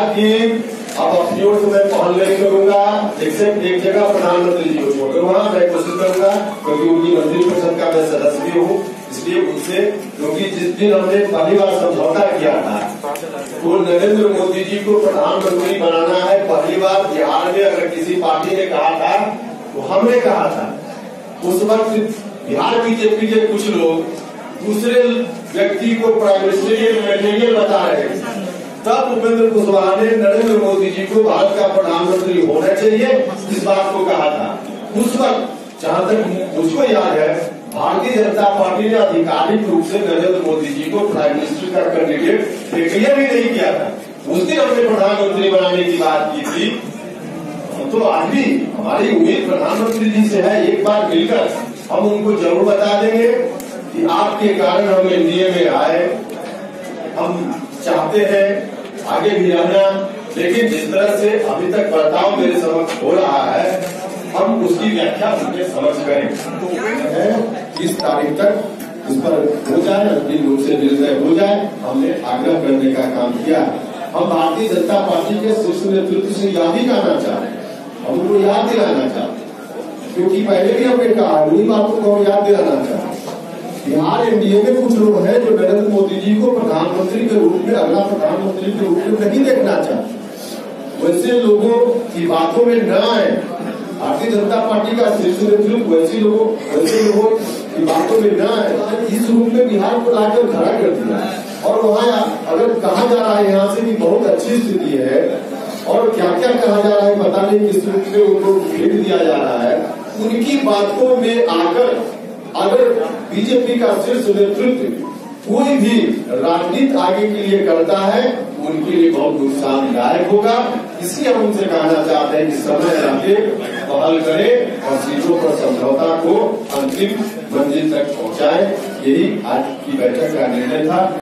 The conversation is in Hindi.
कि अब अपनी ओर से मैं पहल नहीं करूंगा, एक्सेप्ट एक जगह प्रधानमंत्री जी को छोड़कर वहाँ मैं कोशिश करूंगा, क्योंकि उनकी मंत्रिपरिषद का मैं सदस्य भी हूँ, इसलिए उनसे, क्योंकि जिस दिन हमने पहली बार समझौता किया था तो नरेंद्र मोदी जी को प्रधानमंत्री बनाना है, पहली बार बिहार में अगर किसी पार्टी ने कहा था तो हमने कहा था। उस वक्त बिहार बीजेपी के कुछ लोग दूसरे व्यक्ति को प्राइम मिनिस्टर मटेरियल बता रहे थे, तब उपेंद्र कुशवाहा ने नरेंद्र मोदी जी को भारत का प्रधानमंत्री होना चाहिए इस बात को कहा था। उस वक्त जहाँ तक मुझको याद है, भारतीय जनता पार्टी ने आधिकारिक रूप से नरेंद्र मोदी जी को प्राइम मिनिस्टर का कैंडिडेट डिक्लेयर ही नहीं किया था। उस दिन हमने प्रधानमंत्री बनाने की बात की थी। तो आज भी हमारी उम्मीद प्रधानमंत्री जी से है, एक बार मिलकर हम उनको जरूर बता देंगे कि आपके कारण हम एनडीए में आए, हम चाहते हैं आगे भी रहना, लेकिन जिस तरह से अभी तक बर्ताव मेरे समक्ष हो रहा है हम उसकी व्याख्या उनके समझ करें। इस तारीख तक इस पर हो जाए, अंतिम रूप से निर्णय हो जाए, हमने आग्रह करने का काम किया। हम भारतीय जनता पार्टी के शीर्ष नेतृत्व से यह भी कहना चाहते हैं, हम उनको याद दिलाना चाहते हैं, क्योंकि पहले भी हमने कहा उन्हीं बातों को हम याद दिलाना चाहते हैं। बिहार एनडीए में कुछ लोग हैं जो नरेंद्र मोदी जी को प्रधानमंत्री के रूप में, अगला प्रधानमंत्री के रूप में नहीं देखना चाहते। वैसे लोगों की बातों में न आए, भारतीय जनता पार्टी का शीर्ष नेतृत्व वैसे लोगों की बातों में न आए, इस रूप में बिहार को लाकर खड़ा कर दिया। और वहाँ अगर कहा जा रहा है यहाँ से कि बहुत अच्छी स्थिति है और क्या क्या कहा जा रहा है पता नहीं, किस रूप में उनको भेज दिया जा रहा है, उनकी बातों में आकर अगर बीजेपी का शीर्ष नेतृत्व कोई भी राजनीति आगे के लिए करता है उनके लिए बहुत नुकसानदायक होगा। इसलिए हम उनसे कहना चाहते हैं कि समय रहते पहल करें और सीटों पर समझौता को अंतिम मंजिल तक पहुंचाएं। यही आज की बैठक का निर्णय था।